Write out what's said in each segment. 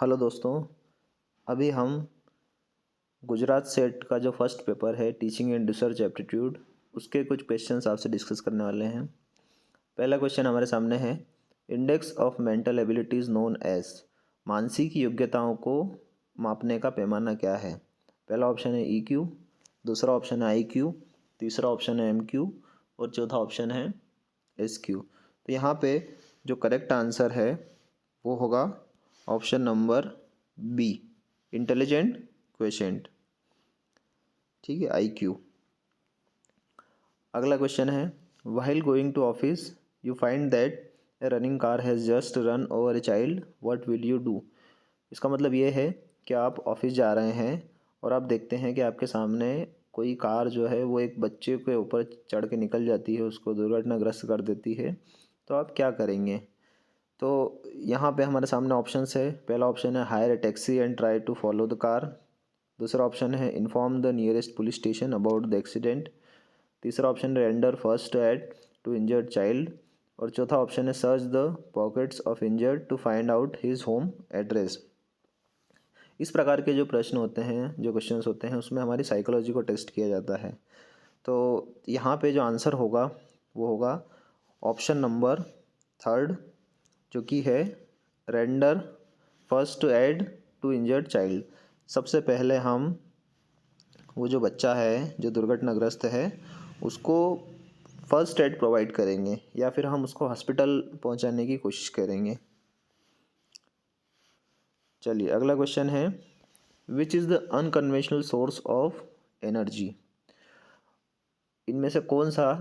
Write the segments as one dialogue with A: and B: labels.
A: Hello दोस्तों, अभी हम गुजरात सेट का जो फर्स्ट पेपर है टीचिंग एंड रिसर्च एप्टीट्यूड उसके कुछ क्वेश्चंस आपसे डिस्कस करने वाले हैं। पहला क्वेश्चन हमारे सामने है, index of mental abilities known as, मानसिक योग्यताओं को मापने का पैमाना क्या है। पहला ऑप्शन है EQ, दूसरा ऑप्शन है IQ, तीसरा ऑप्शन है MQ और चौथा ऑप्शन है SQ। तो यहाँ पे जो करेक्ट आंसर है वो होगा option number B, intelligent quotient. ठीक है, IQ। अगला क्वेश्चन है, while going to office you find that a running car has just run over a child, what will you do. इसका मतलब ये है कि आप ऑफिस जा रहे हैं और आप देखते हैं कि आपके सामने कोई कार जो है वो एक बच्चे के ऊपर चढ़ के निकल जाती है, उसको दुर्घटनाग्रस्त कर देती है, तो आप क्या करेंगे। तो यहाँ पे हमारे सामने ऑप्शंस है। पहला ऑप्शन है hire a taxi and try to follow the car, दूसरा ऑप्शन है inform the nearest police station about the accident, तीसरा ऑप्शन है render first aid to injured child और चौथा ऑप्शन है search the pockets of injured to find out his home address. इस प्रकार के जो प्रश्न होते हैं, जो क्वेश्चंस होते हैं, उसमें हमारी साइकोलॉजी को टेस्ट किया जाता है। तो यहाँ पे जो आंसर होगा वो होगा ऑप्शन नंबर थर्ड, जो कि है render first aid to injured child. सबसे पहले हम वो जो बच्चा है जो दुर्घटनाग्रस्त है उसको फर्स्ट एड प्रोवाइड करेंगे या फिर हम उसको हॉस्पिटल पहुंचाने की कोशिश करेंगे। चलिए अगला क्वेश्चन है, which is the unconventional source of energy. इनमें से कौन सा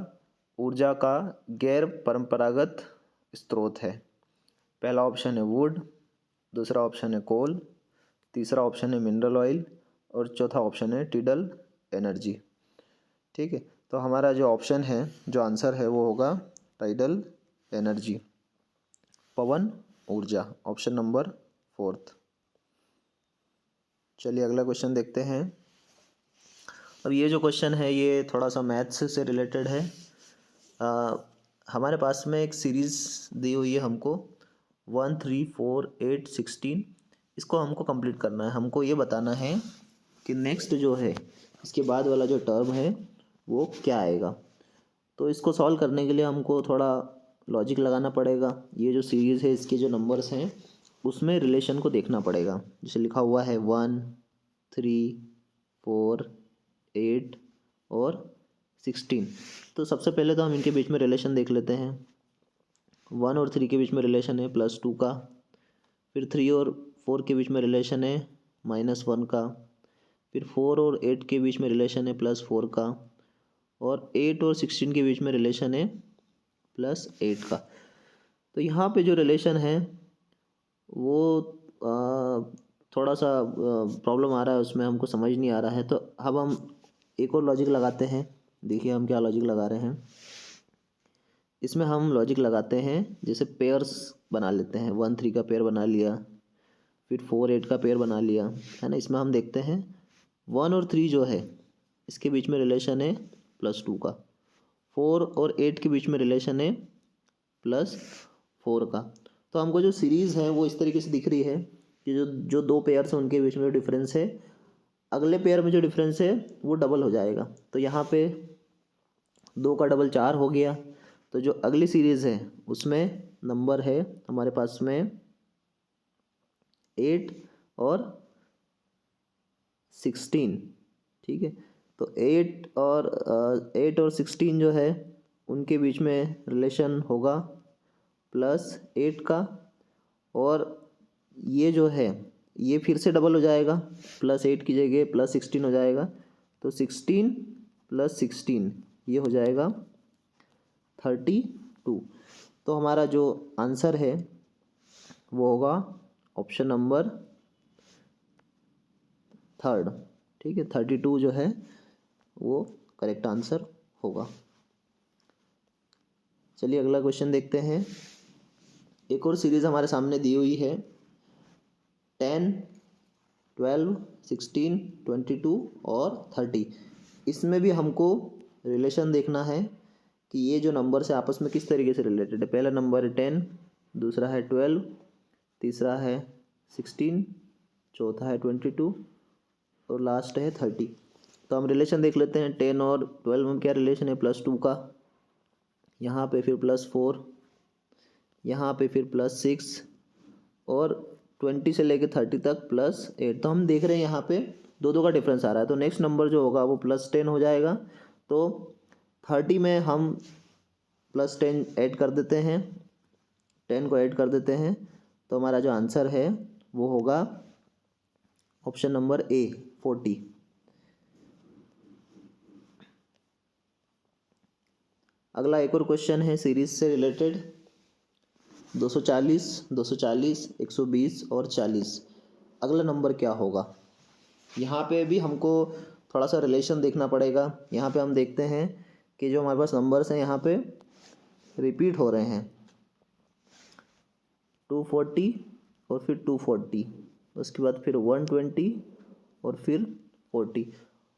A: ऊर्जा का गैर परंपरागत स्रोत है। पहला ऑप्शन है वुड, दूसरा ऑप्शन है कोल, तीसरा ऑप्शन है मिनरल ऑयल और चौथा ऑप्शन है टिडल एनर्जी। ठीक है, तो हमारा जो ऑप्शन है, जो आंसर है वो होगा टाइडल एनर्जी, पवन ऊर्जा, ऑप्शन नंबर फोर्थ। चलिए अगला क्वेश्चन देखते हैं। अब ये जो क्वेश्चन है ये थोड़ा सा मैथ्स से रिलेटेड है। हमारे पास में एक सीरीज़ दी हुई है हमको 1, 3, 4, 8, 16। इसको हमको कंप्लीट करना है। हमको ये बताना है कि नेक्स्ट जो है इसके बाद वाला जो टर्म है वो क्या आएगा। तो इसको सॉल्व करने के लिए हमको थोड़ा लॉजिक लगाना पड़ेगा। ये जो सीरीज़ है इसके जो नंबर्स हैं उसमें रिलेशन को देखना पड़ेगा। जैसे लिखा हुआ है 1, 3, 4, 8 और 16। तो सबसे पहले तो हम इनके बीच में रिलेशन देख लेते हैं। 1 और 3 के बीच में रिलेशन है +2 का, फिर 3 और 4 के बीच में रिलेशन है -1 का, फिर 4 और 8 के बीच में रिलेशन है +4 का और 8 और 16 के बीच में रिलेशन है +8 का। तो यहाँ पे जो रिलेशन है वो थोड़ा सा प्रॉब्लम आ रहा है, उसमें हमको समझ नहीं आ रहा है। तो अब हम एक और लॉजिक लगाते हैं। देखिए हम क्या लॉजिक लगा रहे हैं। इसमें हम लॉजिक लगाते हैं, जैसे पेयर्स बना लेते हैं। 1, 3 का पेयर बना लिया, फिर 4, 8 का पेयर बना लिया, है ना। इसमें हम देखते हैं 1 और 3 जो है इसके बीच में रिलेशन है +2 का, 4 और 8 के बीच में रिलेशन है +4 का। तो हमको जो सीरीज़ है वो इस तरीके से दिख रही है कि जो दो पेयर्स हैं उनके बीच में जो डिफरेंस है, अगले पेयर में जो डिफरेंस है वो डबल हो जाएगा। तो यहाँ पे 2 का डबल 4 हो गया। तो जो अगली सीरीज़ है उसमें नंबर है हमारे पास में 8 और 16। ठीक है, तो 8 और 16 जो है उनके बीच में रिलेशन होगा +8 का, और ये जो है ये फिर से डबल हो जाएगा, +8 की जगह +16 हो जाएगा। तो 16 + 16 ये हो जाएगा 32। तो हमारा जो आंसर है वो होगा ऑप्शन नंबर थर्ड। ठीक है, 32 जो है वो करेक्ट आंसर होगा। चलिए अगला क्वेश्चन देखते हैं। एक और सीरीज़ हमारे सामने दी हुई है 10, 12, 16, 22 और 30। इसमें भी हमको रिलेशन देखना है कि ये जो नंबर से आपस में किस तरीके से रिलेटेड है। पहला नंबर है 10, दूसरा है 12, तीसरा है 16, चौथा है 22 और लास्ट है 30। तो हम रिलेशन देख लेते हैं 10 और 12 में क्या रिलेशन है, +2 का, यहाँ पे फिर +4, यहाँ पे फिर +6 और 20 से लेके 30 तक +8। तो हम देख रहे हैं यहाँ पे दो दो का डिफरेंस आ रहा है। तो नेक्स्ट नंबर जो होगा वो +10 हो जाएगा। तो 30 में हम +10 ऐड कर देते हैं, 10 को ऐड कर देते हैं। तो हमारा जो आंसर है वो होगा ऑप्शन नंबर ए 40। अगला एक और क्वेश्चन है सीरीज से रिलेटेड, 240, 240, 120 और 40। अगला नंबर क्या होगा? यहाँ पे भी हमको थोड़ा सा रिलेशन देखना पड़ेगा। यहाँ पे हम देखते हैं कि जो हमारे पास नंबर्स हैं यहाँ पे रिपीट हो रहे हैं, 240 और फिर 240, उसके बाद फिर 120 और फिर 40।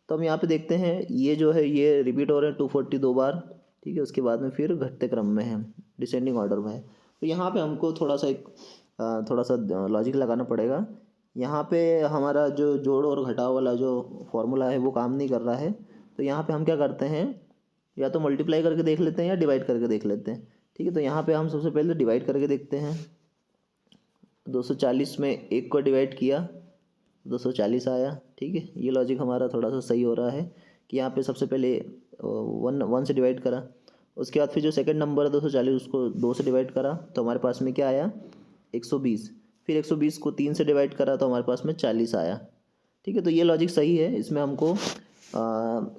A: तो हम यहाँ पे देखते हैं ये जो है ये रिपीट हो रहे हैं 240 दो बार, ठीक है। उसके बाद में फिर घटते क्रम में है, डिसेंडिंग ऑर्डर में है। तो यहाँ पे हमको थोड़ा सा लॉजिक लगाना पड़ेगा। यहाँ पे हमारा जो जोड़ और घटाव वाला जो फॉर्मूला है वो काम नहीं कर रहा है। तो यहाँ पे हम क्या करते हैं, या तो मल्टीप्लाई करके देख लेते हैं या डिवाइड करके देख लेते हैं, ठीक है। तो यहाँ पे हम सबसे पहले डिवाइड करके देखते हैं। 240 में 1 को डिवाइड किया, 240 आया, ठीक है। ये लॉजिक हमारा थोड़ा सा सही हो रहा है कि यहाँ पे सबसे पहले 1 से डिवाइड करा, उसके बाद फिर जो सेकंड नंबर है 240 उसको 2 से डिवाइड करा तो हमारे पास में क्या आया, 120। फिर 120 को 3 से डिवाइड करा तो हमारे पास में 40 आया, ठीक है। तो ये लॉजिक सही है, इसमें हमको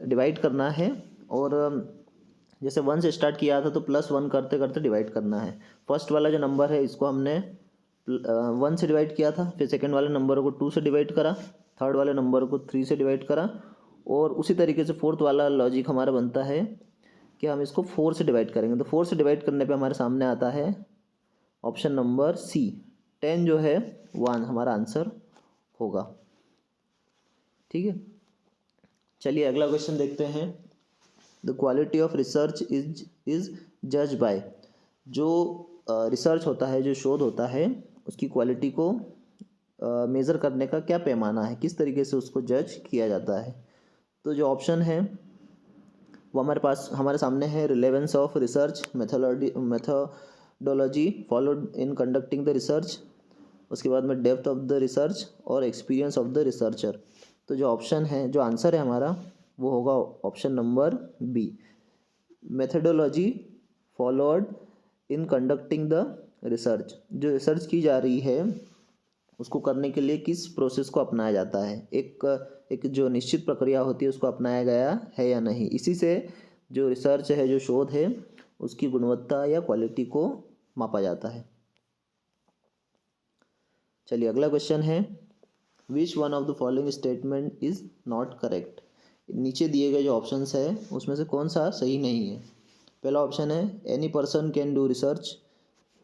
A: डिवाइड करना है और जैसे 1 से स्टार्ट किया था तो +1 करते करते डिवाइड करना है। फर्स्ट वाला जो नंबर है इसको हमने 1 से डिवाइड किया था, फिर सेकंड वाले नंबर को 2 से डिवाइड करा, थर्ड वाले नंबर को 3 से डिवाइड करा और उसी तरीके से फोर्थ वाला लॉजिक हमारा बनता है कि हम इसको 4 से डिवाइड करेंगे। तो 4 से डिवाइड करने पे हमारे सामने आता है ऑप्शन नंबर सी, 10 जो है 1 हमारा आंसर होगा, ठीक है। चलिए अगला क्वेश्चन देखते हैं। The quality of research is जज बाय, जो रिसर्च होता है, जो शोध होता है, उसकी क्वालिटी को मेज़र करने का क्या पैमाना है, किस तरीके से उसको जज किया जाता है। तो जो ऑप्शन है वो हमारे सामने है, relevance of research, methodology followed in conducting the research, उसके बाद में डेप्थ ऑफ द रिसर्च और एक्सपीरियंस ऑफ द रिसर्चर। तो जो ऑप्शन है, जो आंसर है हमारा वो होगा option number B, methodology followed in conducting the research. जो रिसर्च की जा रही है उसको करने के लिए किस प्रोसेस को अपनाया जाता है, एक जो निश्चित प्रक्रिया होती है उसको अपनाया गया है या नहीं। इसी से जो रिसर्च है, जो शोध है, उसकी गुणवत्ता या क्वालिटी को मापा जाता है। चलिए अगला क्वेश्चन है, which one of the following statement is not correct. नीचे दिए गए जो ऑप्शंस है उसमें से कौन सा सही नहीं है। पहला ऑप्शन है any person can do research,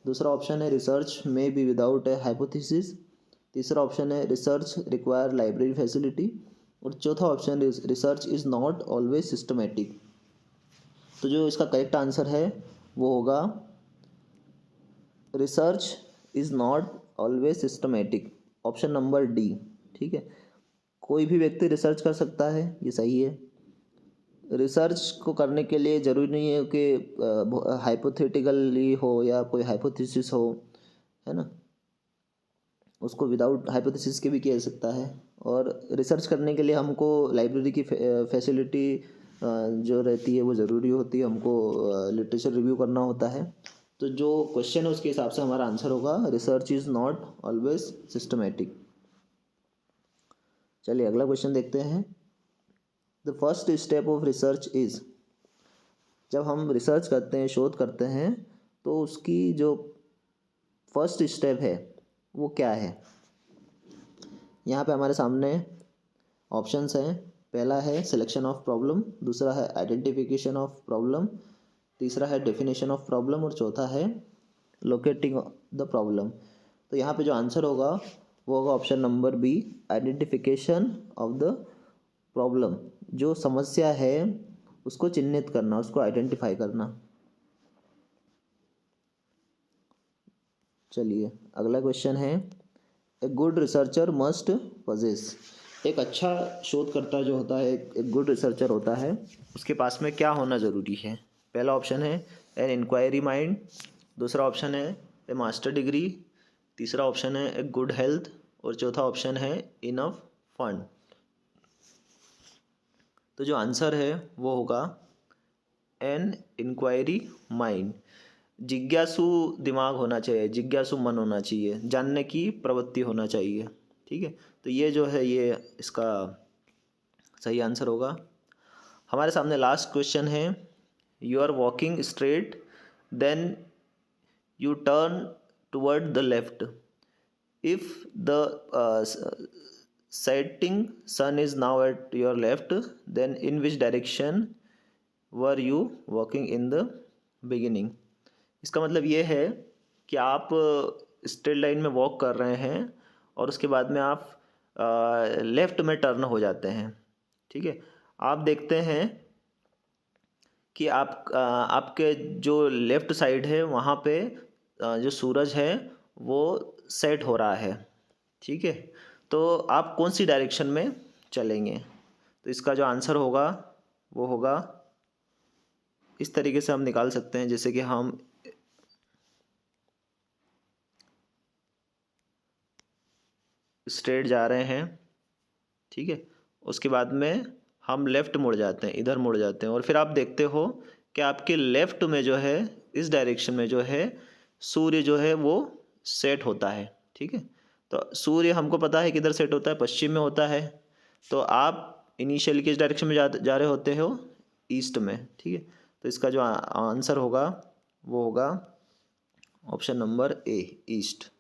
A: दूसरा ऑप्शन है research may be without A hypothesis, तीसरा ऑप्शन है रिसर्च रिक्वायर लाइब्रेरी फैसिलिटी और चौथा option research is not always systematic. तो जो इसका करेक्ट आंसर है वो होगा research is not always systematic, option number D, ठीक है। कोई भी व्यक्ति रिसर्च कर सकता है, ये सही है। रिसर्च को करने के लिए ज़रूरी नहीं है कि हाइपोथेटिकली हो या कोई हाइपोथेसिस हो, है ना, उसको विदाउट हाइपोथेसिस के भी किया जा सकता है। और रिसर्च करने के लिए हमको लाइब्रेरी की फैसिलिटी जो रहती है वो ज़रूरी होती है, हमको लिटरेचर रिव्यू करना होता है। तो जो क्वेश्चन है उसके हिसाब से हमारा आंसर होगा research is not always systematic. चलिए अगला क्वेश्चन देखते हैं। The first step of research is, जब हम रिसर्च करते हैं, शोध करते हैं, तो उसकी जो फर्स्ट स्टेप है वो क्या है। यहाँ पे हमारे सामने ऑप्शंस हैं। पहला है सिलेक्शन ऑफ प्रॉब्लम, दूसरा है आइडेंटिफिकेशन ऑफ प्रॉब्लम, तीसरा है डेफिनेशन ऑफ प्रॉब्लम और चौथा है लोकेटिंग द प्रॉब्लम। तो यहाँ पे जो आंसर होगा वो होगा option number B, identification of the problem. जो समस्या है उसको चिन्हित करना, उसको आइडेंटिफाई करना। चलिए अगला क्वेश्चन है, a good researcher must possess, एक अच्छा शोधकर्ता जो होता है, एक गुड रिसर्चर होता है, उसके पास में क्या होना ज़रूरी है? पहला ऑप्शन है एन इंक्वायरी माइंड, दूसरा ऑप्शन है ए मास्टर डिग्री, तीसरा ऑप्शन है ए गुड हेल्थ, और चौथा ऑप्शन है इनफ फंड। तो जो आंसर है वो होगा एन इंक्वायरी माइंड। जिज्ञासु दिमाग होना चाहिए, जिज्ञासु मन होना चाहिए, जानने की प्रवृत्ति होना चाहिए। ठीक है, तो ये जो है ये इसका सही आंसर होगा। हमारे सामने लास्ट क्वेश्चन है, you are walking straight then you turn toward the left, if the setting sun is now at your left, then in which direction were you walking in the beginning? इसका मतलब ये है कि आप straight line में walk कर रहे हैं और उसके बाद में आप लेफ़्ट में टर्न हो जाते हैं। ठीक है, आप देखते हैं कि आपके जो लेफ़्ट साइड है वहाँ पे जो सूरज है वो सेट हो रहा है। ठीक है, तो आप कौन सी डायरेक्शन में चलेंगे? तो इसका जो आंसर होगा वो होगा, इस तरीके से हम निकाल सकते हैं, जैसे कि हम स्ट्रेट जा रहे हैं, ठीक है, उसके बाद में हम लेफ़्ट मुड़ जाते हैं, इधर मुड़ जाते हैं, और फिर आप देखते हो कि आपके लेफ़्ट में जो है, इस डायरेक्शन में जो है सूर्य जो है वो सेट होता है। ठीक है, तो सूर्य हमको पता है किधर सेट होता है, पश्चिम में होता है। तो आप इनिशियली किस डायरेक्शन में जा रहे होते हो? ईस्ट में। ठीक है, तो इसका जो आंसर होगा वो होगा ऑप्शन नंबर ए, ईस्ट।